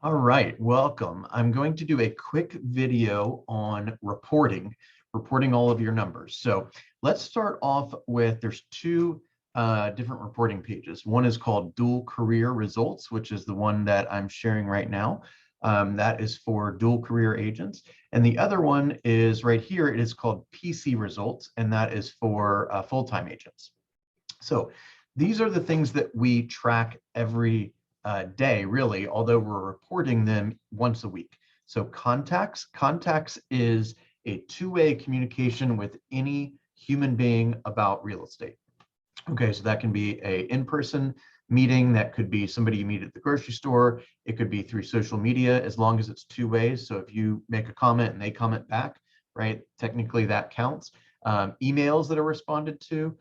All right, welcome. I'm going to do a quick video on reporting all of your numbers. So let's start off with, there's two different reporting pages. One is called Dual Career Results, which is the one that I'm sharing right now. That is for dual career agents. And the other one is right here. It is called PC Results, and that is for full-time agents. So these are the things that we track every day, really, although we're reporting them once a week. So contacts is a two-way communication with any human being about real estate. Okay, so that can be a in-person meeting, that could be somebody you meet at the grocery store, it could be through social media, as long as it's two ways. So if you make a comment and they comment back, right, technically that counts. Emails that are responded to,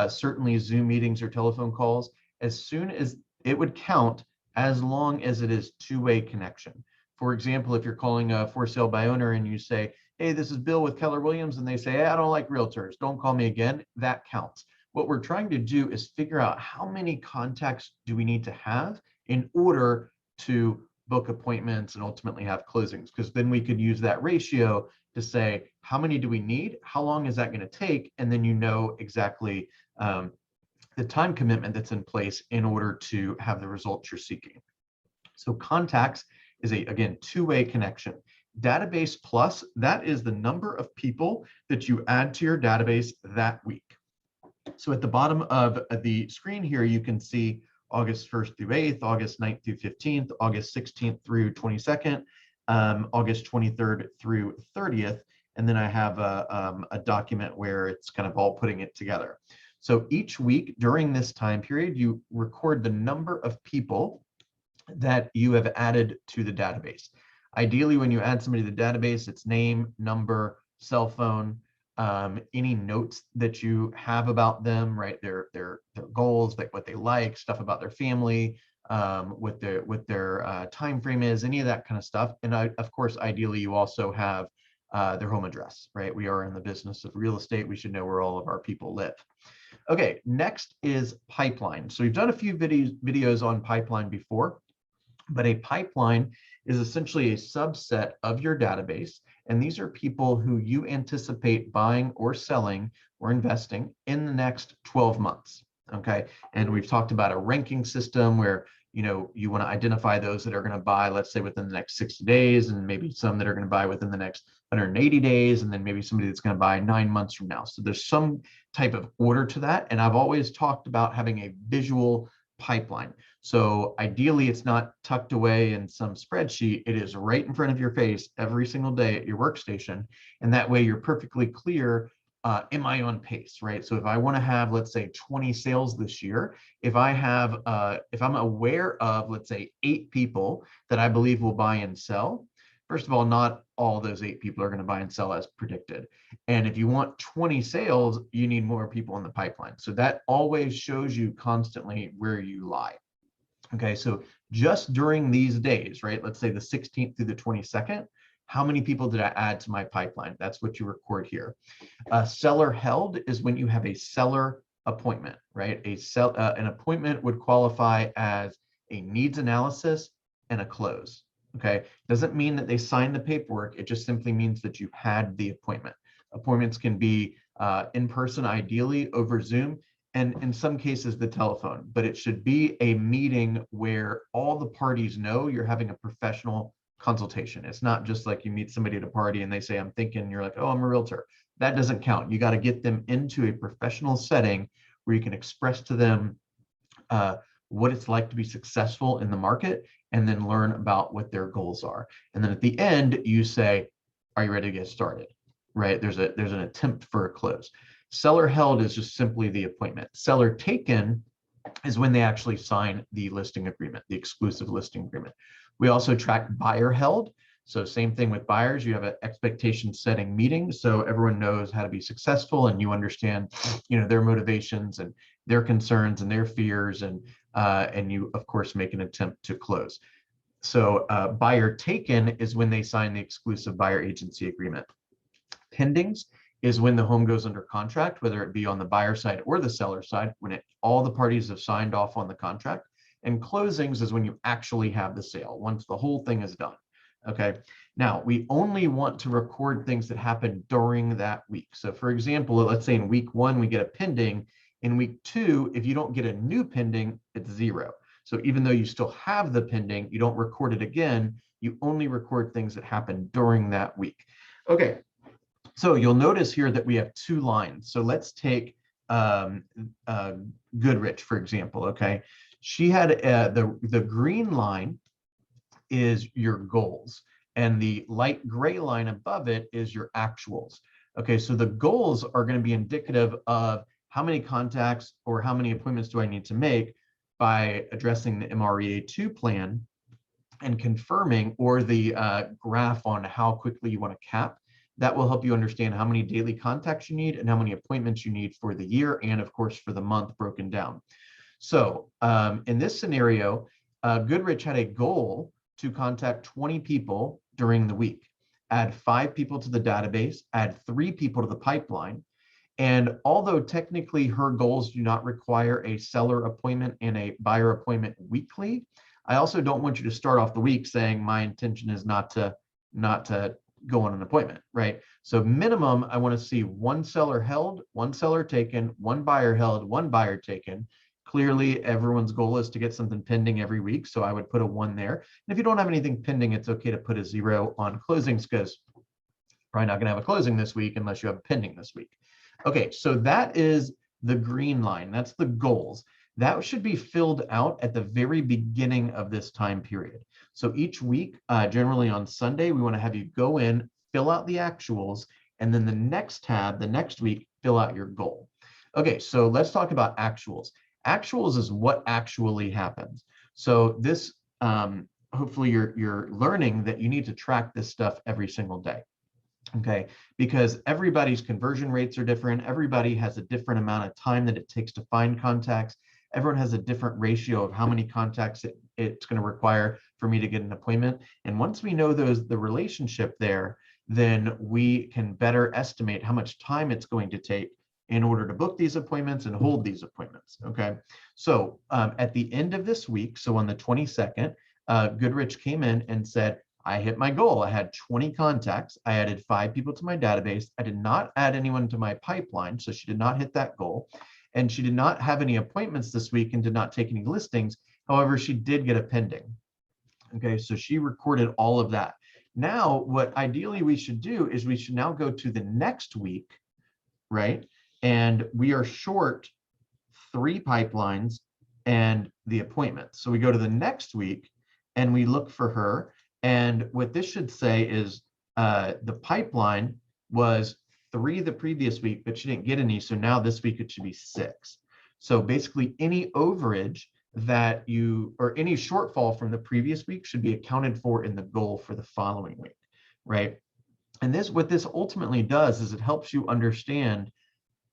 certainly Zoom meetings or telephone calls, as soon as it would count, as long as it is two-way connection. For example, if you're calling a for sale by owner and you say, hey, this is Bill with Keller Williams, and they say, hey, I don't like realtors, don't call me again, that counts. What we're trying to do is figure out how many contacts do we need to have in order to book appointments and ultimately have closings, because then we could use that ratio to say, how many do we need? How long is that going to take? And then you know exactly the time commitment that's in place in order to have the results you're seeking. So contacts is again, two-way connection. Database plus, that is the number of people that you add to your database that week. So at the bottom of the screen here, you can see August 1st through 8th, August 9th through 15th, August 16th through 22nd, August 23rd through 30th. And then I have a document where it's kind of all putting it together. So each week during this time period, you record the number of people that you have added to the database. Ideally, when you add somebody to the database, it's name, number, cell phone, any notes that you have about them, right? Their goals, like what they like, stuff about their family, what their time frame is, any of that kind of stuff. And of course, ideally, you also have their home address, right? We are in the business of real estate. We should know where all of our people live. Okay, next is pipeline. So we've done a few videos on pipeline before, but a pipeline is essentially a subset of your database. And these are people who you anticipate buying or selling or investing in the next 12 months. Okay. And we've talked about a ranking system where, you know, you want to identify those that are going to buy, let's say within the next 60 days, and maybe some that are going to buy within the next 180 days, and then maybe somebody that's going to buy 9 months from now. So there's some type of order to that. And I've always talked about having a visual pipeline. So ideally, it's not tucked away in some spreadsheet. It is right in front of your face every single day at your workstation. And that way you're perfectly clear, am I on pace, right? So if I want to have, let's say, 20 sales this year, if I'm aware of, let's say, 8 people that I believe will buy and sell, first of all, not all those 8 people are going to buy and sell as predicted. And if you want 20 sales, you need more people in the pipeline. So that always shows you constantly where you lie. Okay, so just during these days, right? Let's say the 16th through the 22nd, how many people did I add to my pipeline? That's what you record here. Seller held is when you have a seller appointment, right? An appointment would qualify as a needs analysis and a close. Okay, doesn't mean that they signed the paperwork. It just simply means that you had the appointment. Appointments can be in person, ideally over Zoom, and in some cases the telephone, but it should be a meeting where all the parties know you're having a professional consultation. It's not just like you meet somebody at a party and they say, I'm thinking, you're like, oh, I'm a realtor. That doesn't count. You got to get them into a professional setting where you can express to them what it's like to be successful in the market, and then learn about what their goals are. And then at the end, you say, are you ready to get started? Right? There's an attempt for a close. Seller held is just simply the appointment. Seller taken is when they actually sign the listing agreement, the exclusive listing agreement. We also track buyer held. So same thing with buyers, you have an expectation setting meeting, so everyone knows how to be successful and you understand, you know, their motivations and their concerns and their fears, and you of course make an attempt to close. So buyer taken is when they sign the exclusive buyer agency agreement. Pendings is when the home goes under contract, whether it be on the buyer side or the seller side, when all the parties have signed off on the contract. And closings is when you actually have the sale, once the whole thing is done. Okay. Now, we only want to record things that happen during that week. So for example, let's say in week 1, we get a pending. In week 2, if you don't get a new pending, it's 0. So even though you still have the pending, you don't record it again. You only record things that happen during that week. Okay. So you'll notice here that we have 2 lines. So let's take Goodrich, for example. Okay. She had the green line is your goals, and the light gray line above it is your actuals. Okay, so the goals are going to be indicative of how many contacts or how many appointments do I need to make by addressing the MREA2 plan and confirming, or the graph on how quickly you want to cap. That will help you understand how many daily contacts you need and how many appointments you need for the year, and of course for the month broken down. So in this scenario, Goodrich had a goal to contact 20 people during the week, add 5 people to the database, add 3 people to the pipeline. And although technically her goals do not require a seller appointment and a buyer appointment weekly, I also don't want you to start off the week saying my intention is not to go on an appointment, right? So minimum, I want to see 1 seller held, 1 seller taken, 1 buyer held, 1 buyer taken. Clearly, everyone's goal is to get something pending every week, so I would put a 1 there. And if you don't have anything pending, it's okay to put a 0 on closings, because probably not going to have a closing this week unless you have a pending this week. Okay, so that is the green line. That's the goals. That should be filled out at the very beginning of this time period. So each week, generally on Sunday, we want to have you go in, fill out the actuals, and then the next tab, the next week, fill out your goal. Okay, so let's talk about actuals. Actuals is what actually happens. So this, hopefully you're learning that you need to track this stuff every single day. Okay, because everybody's conversion rates are different. Everybody has a different amount of time that it takes to find contacts. Everyone has a different ratio of how many contacts it's going to require for me to get an appointment. And once we know the relationship there, then we can better estimate how much time it's going to take in order to book these appointments and hold these appointments. Okay, so at the end of this week, so on the 22nd, Goodrich came in and said, I hit my goal. I had 20 contacts. I added 5 people to my database. I did not add anyone to my pipeline, so she did not hit that goal. And she did not have any appointments this week and did not take any listings. However, she did get a pending. Okay, so she recorded all of that. Now, what ideally we should do is we should now go to the next week, right? And we are short 3 pipelines and the appointments. So we go to the next week and we look for her. And what this should say is the pipeline was 3 the previous week, but she didn't get any. So now this week it should be 6. So basically any overage that or any shortfall from the previous week should be accounted for in the goal for the following week, right? And what this ultimately does is it helps you understand,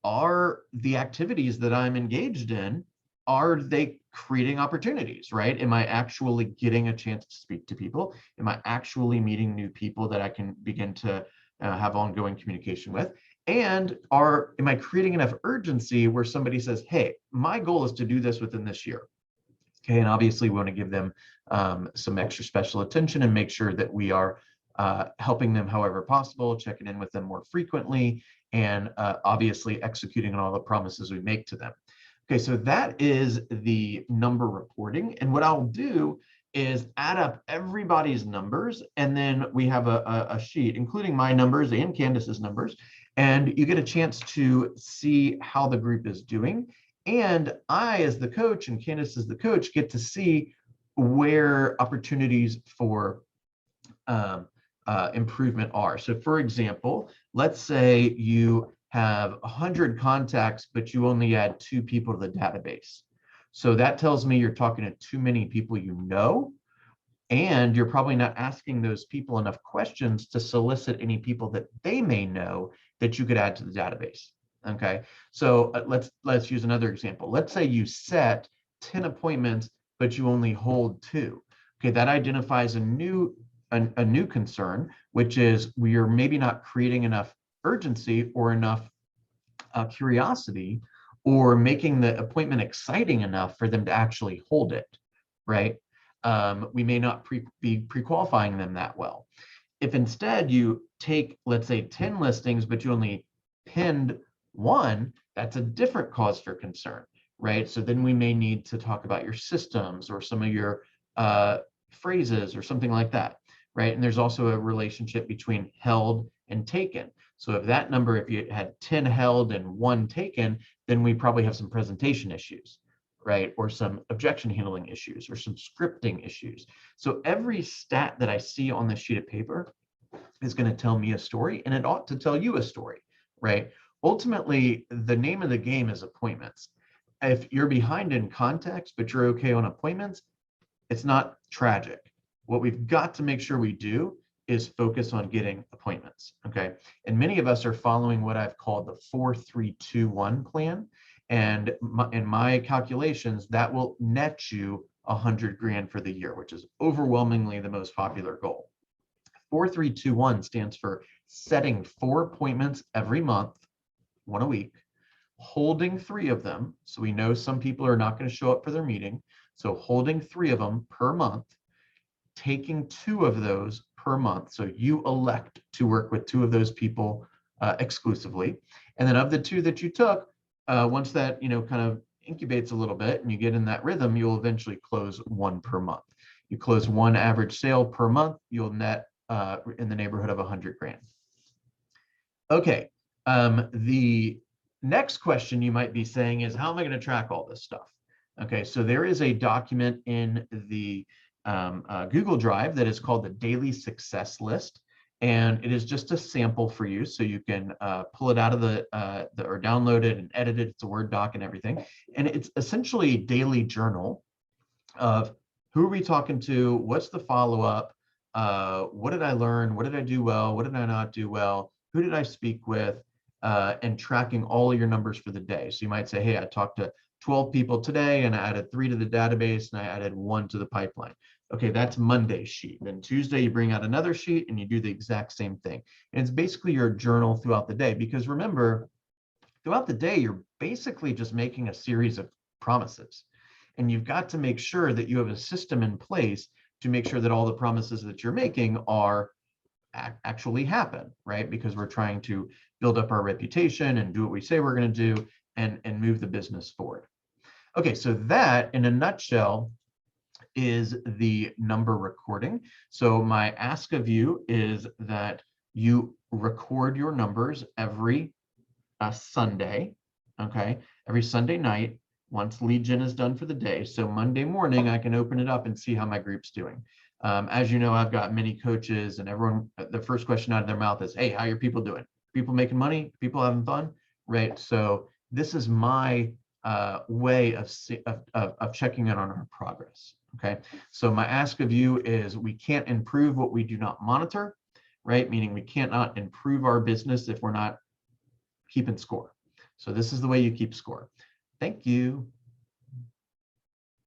are the activities that I'm engaged in, are they creating opportunities, right? Am I actually getting a chance to speak to people? Am I actually meeting new people that I can begin to have ongoing communication with? And am I creating enough urgency where somebody says, hey, my goal is to do this within this year? Okay, and obviously we want to give them some extra special attention and make sure that we are helping them however possible, checking in with them more frequently, and obviously executing on all the promises we make to them. Okay, so that is the number reporting. And what I'll do is add up everybody's numbers, and then we have a sheet, including my numbers and Candace's numbers, and you get a chance to see how the group is doing. And I, as the coach, and Candace as the coach, get to see where opportunities for improvement are. So for example, let's say you have 100 contacts, but you only add 2 people to the database. So that tells me you're talking to too many people you know, and you're probably not asking those people enough questions to solicit any people that they may know that you could add to the database. Okay, so let's use another example. Let's say you set 10 appointments, but you only hold 2. Okay, that identifies a new concern, which is we are maybe not creating enough urgency or enough curiosity, or making the appointment exciting enough for them to actually hold it, right? We may not be pre-qualifying them that well. If instead you take, let's say, 10 listings, but you only pinned one, that's a different cause for concern, right? So then we may need to talk about your systems or some of your phrases or something like that, right? And there's also a relationship between held and taken. So if that number, if you had 10 held and 1 taken, then we probably have some presentation issues, right? Or some objection handling issues or some scripting issues. So every stat that I see on this sheet of paper is going to tell me a story, and it ought to tell you a story, right? Ultimately, the name of the game is appointments. If you're behind in context, but you're okay on appointments, it's not tragic. What we've got to make sure we do is focus on getting appointments, okay? And many of us are following what I've called the 4-3-2-1 plan. And in my calculations, that will net you 100 grand for the year, which is overwhelmingly the most popular goal. 4-3-2-1 stands for setting 4 appointments every month, 1 a week, holding 3 of them. So we know some people are not going to show up for their meeting. So holding 3 of them per month, taking 2 of those per month. So you elect to work with 2 of those people exclusively. And then of the 2 that you took, once that, kind of incubates a little bit and you get in that rhythm, you'll eventually close 1 per month. You close 1 average sale per month, you'll net in the neighborhood of 100 grand. Okay, the next question you might be saying is, how am I going to track all this stuff? Okay, so there is a document in the Google Drive that is called the Daily Success List, and it is just a sample for you, so you can pull it out of or download it and edit it. It's a Word doc and everything, and it's essentially a daily journal of who are we talking to, what's the follow-up, what did I learn, what did I do well, what did I not do well, who did I speak with, and tracking all of your numbers for the day. So you might say, hey, I talked to 12 people today and I added 3 to the database and I added 1 to the pipeline. Okay, that's Monday's sheet. Then Tuesday, you bring out another sheet and you do the exact same thing. And it's basically your journal throughout the day, because remember, throughout the day, you're basically just making a series of promises. And you've got to make sure that you have a system in place to make sure that all the promises that you're making are actually happen, right? Because we're trying to build up our reputation and do what we say we're going to do and move the business forward. Okay, so that in a nutshell is the number recording. So my ask of you is that you record your numbers every Sunday, okay? Every Sunday night, once lead gen is done for the day. So Monday morning, I can open it up and see how my group's doing. As you know, I've got many coaches, and everyone, the first question out of their mouth is, hey, how are your people doing? People making money? People having fun? Right? So this is my way of checking in on our progress, okay? So my ask of you is, we can't improve what we do not monitor, right? Meaning we cannot improve our business if we're not keeping score. So this is the way you keep score. Thank you.